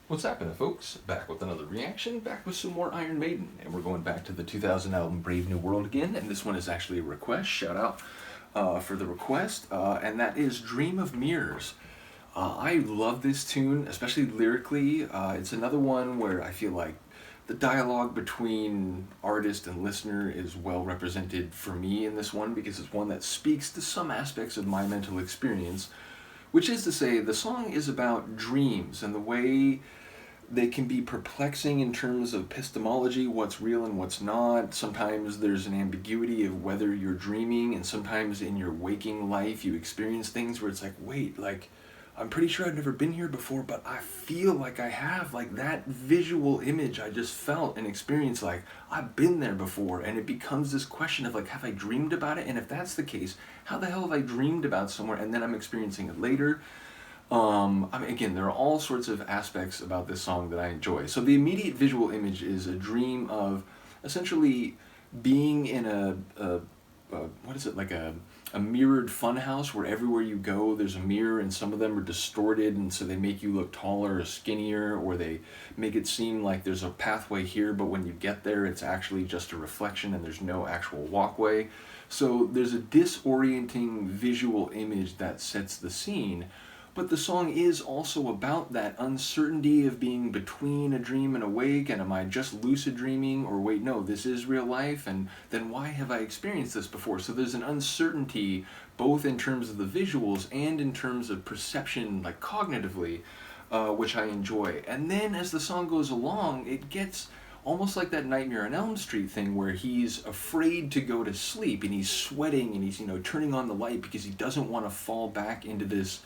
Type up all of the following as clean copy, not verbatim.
What's happening, folks? Back with another reaction, back with some more Iron Maiden, and we're going back to the 2000 album Brave New World again, and this one is actually a request, shout out for the request, and that is Dream of Mirrors. I love this tune, especially lyrically. It's another one where I feel like the dialogue between artist and listener is well represented for me in this one, because it's one that speaks to some aspects of my mental experience, which is to say, the song is about dreams and the way they can be perplexing in terms of epistemology, what's real and what's not. Sometimes there's an ambiguity of whether you're dreaming, and sometimes in your waking life you experience things where it's like, wait, like, I'm pretty sure I've never been here before, but I feel like I have. Like, that visual image I just felt and experienced, like, I've been there before, and it becomes this question of, like, have I dreamed about it? And if that's the case, how the hell have I dreamed about somewhere and then I'm experiencing it later? I mean, again, there are all sorts of aspects about this song that I enjoy. So the immediate visual image is a dream of essentially being in what is it, like a mirrored funhouse where everywhere you go there's a mirror, and some of them are distorted, and so they make you look taller or skinnier, or they make it seem like there's a pathway here, but when you get there it's actually just a reflection and there's no actual walkway. So there's a disorienting visual image that sets the scene. But the song is also about that uncertainty of being between a dream and awake, and am I just lucid dreaming, or wait, no, this is real life, and then why have I experienced this before? So there's an uncertainty both in terms of the visuals and in terms of perception, like cognitively, which I enjoy. And then as the song goes along, it gets almost like that Nightmare on Elm Street thing where he's afraid to go to sleep, and he's sweating, and he's, turning on the light because he doesn't want to fall back into this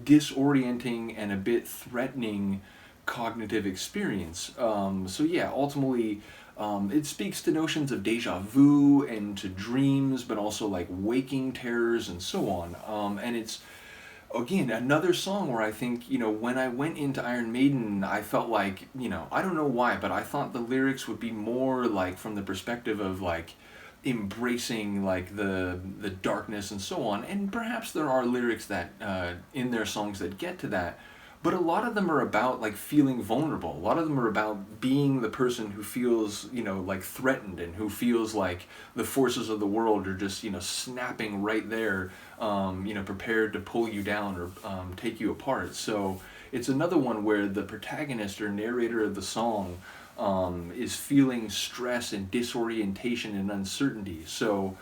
disorienting and a bit threatening cognitive experience. So yeah, ultimately it speaks to notions of deja vu and to dreams, but also like waking terrors and so on. And it's, again, another song where I think, when I went into Iron Maiden, I felt like, I don't know why, but I thought the lyrics would be more like from the perspective of like embracing like the darkness and so on, and perhaps there are lyrics that in their songs that get to that, but a lot of them are about like feeling vulnerable. A lot of them are about being the person who feels like threatened, and who feels like the forces of the world are just snapping right there, prepared to pull you down or take you apart. So it's another one where the protagonist or narrator of the song is feeling stress and disorientation and uncertainty. So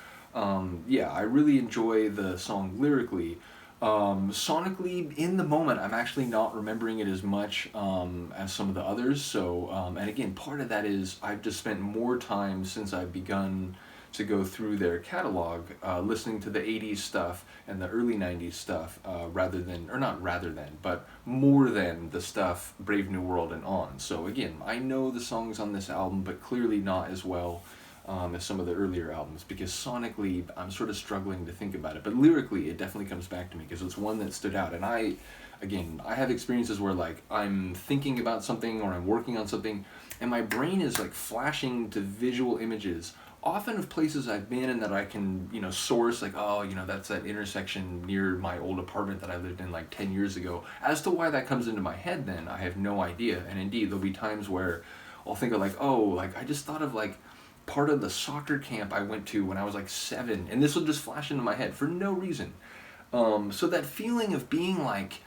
yeah, I really enjoy the song lyrically. Sonically, in the moment, I'm actually not remembering it as much as some of the others. So, and again, part of that is I've just spent more time since I've begun to go through their catalog, listening to the 80s stuff and the early 90s stuff, but more than the stuff Brave New World and on. So again, I know the songs on this album, but clearly not as well as some of the earlier albums, because sonically I'm sort of struggling to think about it, but lyrically it definitely comes back to me because it's one that stood out. And I have experiences where like I'm thinking about something or I'm working on something and my brain is like flashing to visual images, often of places I've been and that I can, source, like, oh, that's that intersection near my old apartment that I lived in like 10 years ago. As to why that comes into my head then, I have no idea. And indeed, there'll be times where I'll think of like, oh, like I just thought of like part of the soccer camp I went to when I was like 7, and this will just flash into my head for no reason. So that feeling of being like,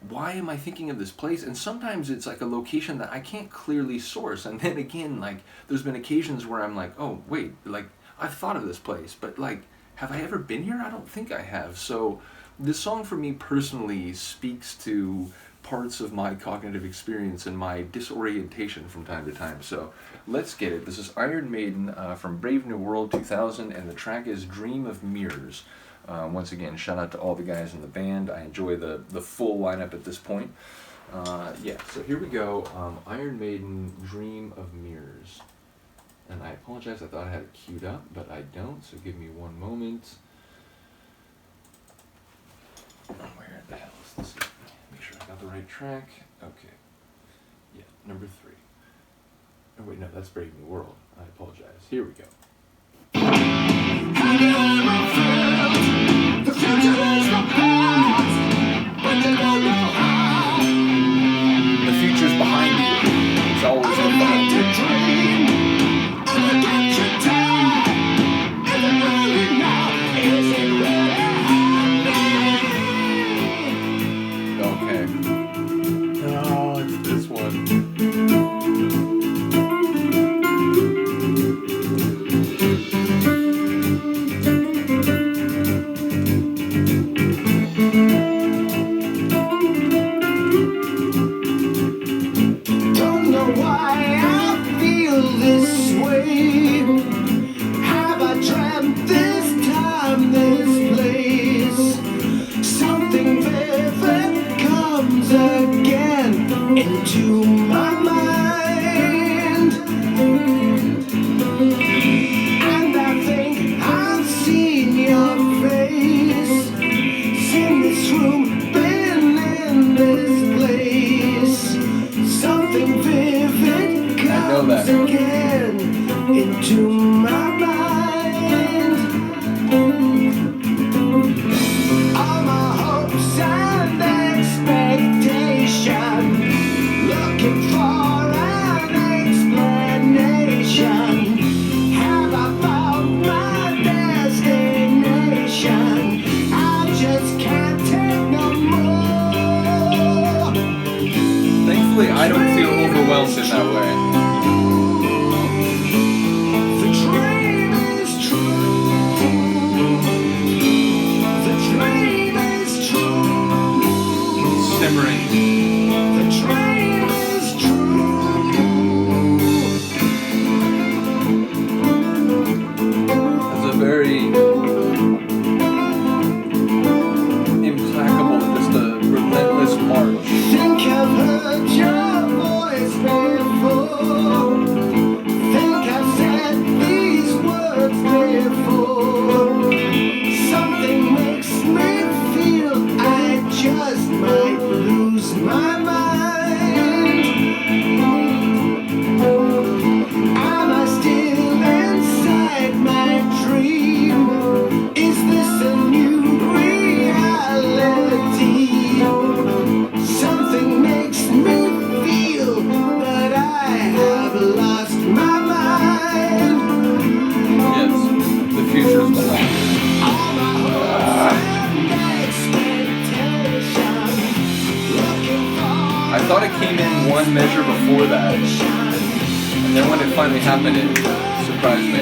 why am I thinking of this place? And sometimes it's like a location that I can't clearly source. And then again, like there's been occasions where I'm like, oh wait, like I've thought of this place, but like, have I ever been here? I don't think I have. So this song for me personally speaks to parts of my cognitive experience and my disorientation from time to time. So let's get it. This is Iron Maiden from Brave New World 2000, and the track is Dream of Mirrors. Once again, shout out to all the guys in the band. I enjoy the full lineup at this point. Yeah, so here we go. Iron Maiden, Dream of Mirrors. And I apologize, I thought I had it queued up, but I don't, so give me one moment. Where the hell is this? Make sure I got the right track. Okay. Yeah, number 3. Oh wait, no, that's Brave New World. I apologize. Here we go. The future's behind one. Don't know why I feel this way. Have I dreamt this time, this place? Something vivid comes again into my mind, and I think I've seen your face, seen this room, been in this place. Something vivid comes again into my mind. All my hopes and expectation, looking for an explanation. Have I found my destination? I just can't take no more. Thankfully, I don't feel overwhelmed in that way. The dream is true. The dream is true. Simmering. The dream is true. It's a very implacable, just a relentless march. Think I've heard your voice before. Think I've said these words before. Something makes me feel I just might lose my mind. Am I still inside my dream? Is this a new reality? Something makes me feel that I have lost my mind. Yes, the future is behind. All my hopes and expectations, looking for I thought it came in one measure before that, and then when it finally happened, it surprised me.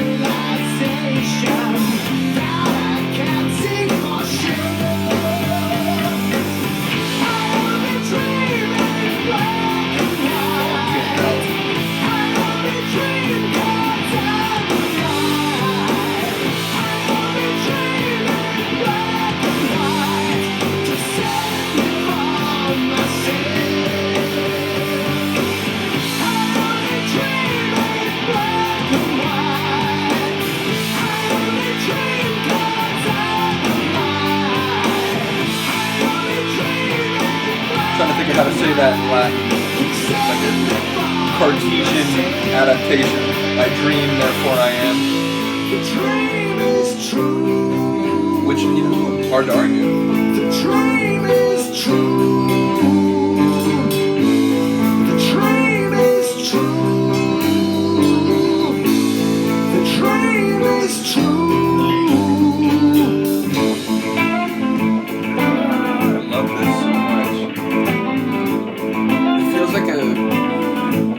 realization that I can't see for sure. I only dream in black and white. I only dream 'cause I'm alive. I only dream in black and white to save me from myself. I only dream in black and white. I only dream 'cause I'm alive. I only dream in black. Trying to think of how to say that in Latin. Like a Cartesian adaptation. I dream, therefore I am. The dream is true. Which, you know, hard to argue. The dream is true. The dream is true. The dream is true. I love this so much. It feels like a,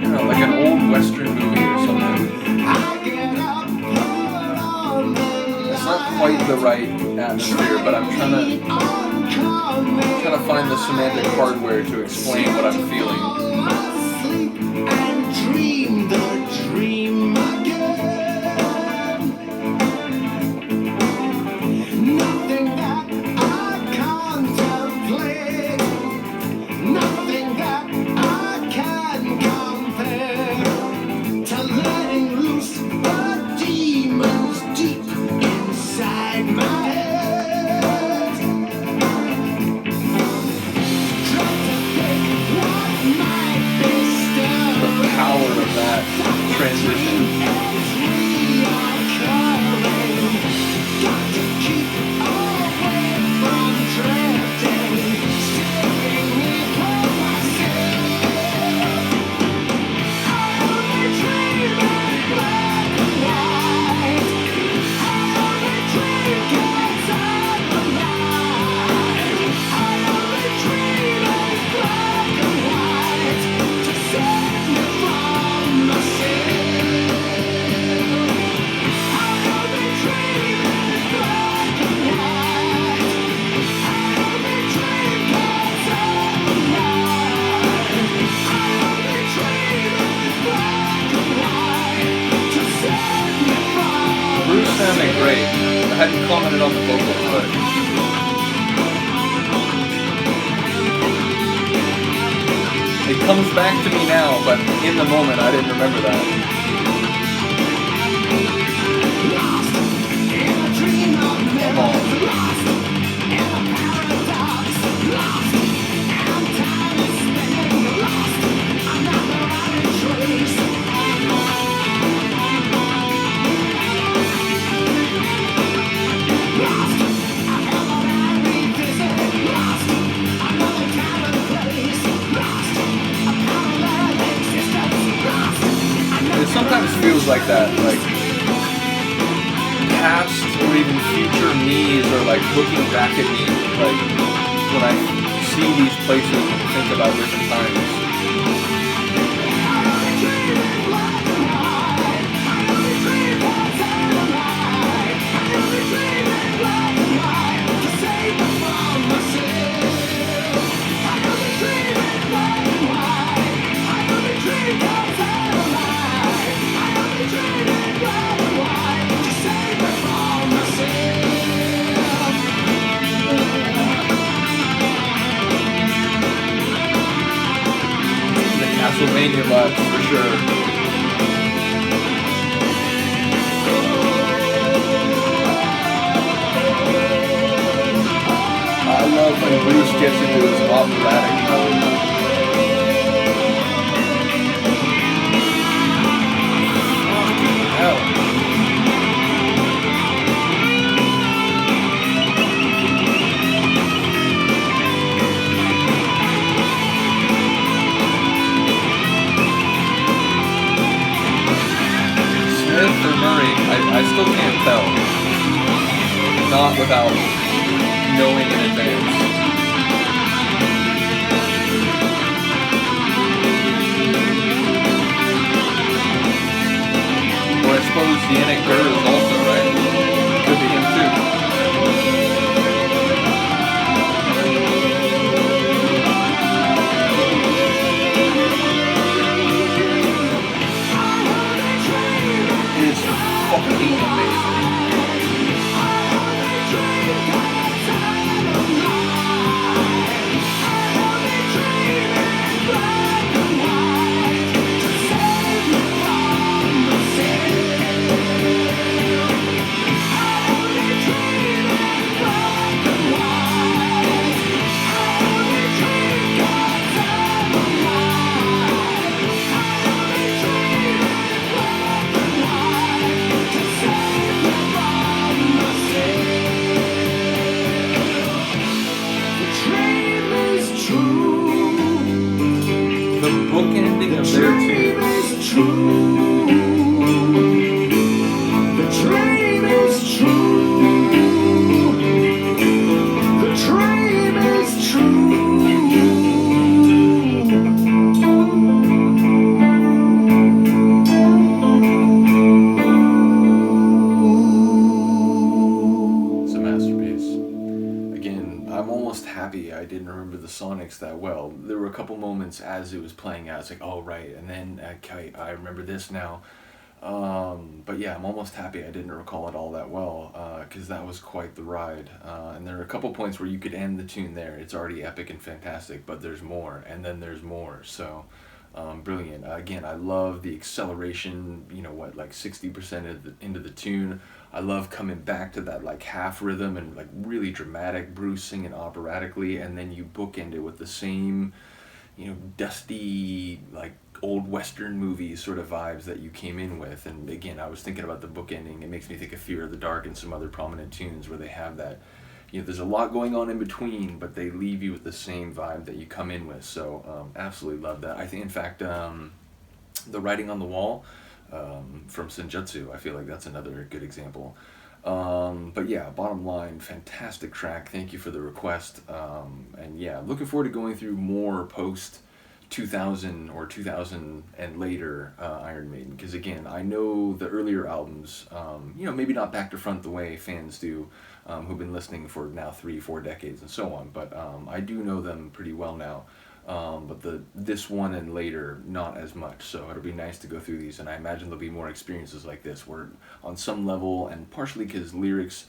you know, like an old Western movie or something. I get up, put on the It's not quite the right atmosphere, but I'm trying to find the semantic hardware to explain what I'm feeling. Sleep and dream the dream again. Nothing that I contemplate, nothing that I can compare to letting loose the demons deep inside my head. Try to think what my commented on the vocals, but it comes back to me now, but in the moment I didn't remember that. Come on. It sometimes feels like that, like past or even future me's are like looking back at me, like when I see these places and think about different times. Castlevania vibes for sure. I love when Bruce gets into his operatic mode. Fucking hell. Smith or Murray, I still can't tell. Not without knowing in advance. Or I suppose Yannick Gurr is also, right? Could be him too. It's fucking amazing. Bookending of their tunes. The dream is true. The dream is true. It's a masterpiece. Again, I'm almost happy I didn't remember the Sonics that well. There were a couple moments as it was playing out, it's like, oh right, and then okay, I remember this now. But yeah, I'm almost happy I didn't recall it all that well, because that was quite the ride. And there are a couple points where you could end the tune there. It's already epic and fantastic, but there's more, and then there's more. So brilliant. Again, I love the acceleration, you know what, like 60% into the tune. I love coming back to that like half rhythm and like really dramatic Bruce singing operatically, and then you bookend it with the same, you know, dusty, like old Western movies sort of vibes that you came in with. And again, I was thinking about the bookending. It makes me think of Fear of the Dark and some other prominent tunes where they have that, you know, there's a lot going on in between, but they leave you with the same vibe that you come in with. So absolutely love that. I think, in fact, the Writing on the Wall from Senjutsu, I feel like that's another good example. But yeah, bottom line, fantastic track. Thank you for the request. And yeah, looking forward to going through more post 2000 or 2000 and later Iron Maiden, because again, I know the earlier albums, you know, maybe not back to front the way fans do, who've been listening for now 3-4 decades and so on, but I do know them pretty well now. But this one and later, not as much. So it'll be nice to go through these, and I imagine there'll be more experiences like this where on some level, and partially because lyrics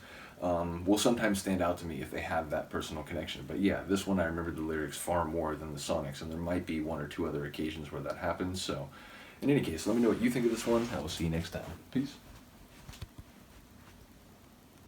will sometimes stand out to me if they have that personal connection. But yeah, this one I remember the lyrics far more than the Sonics, and there might be one or two other occasions where that happens. So, in any case, let me know what you think of this one. I will see you next time. Peace.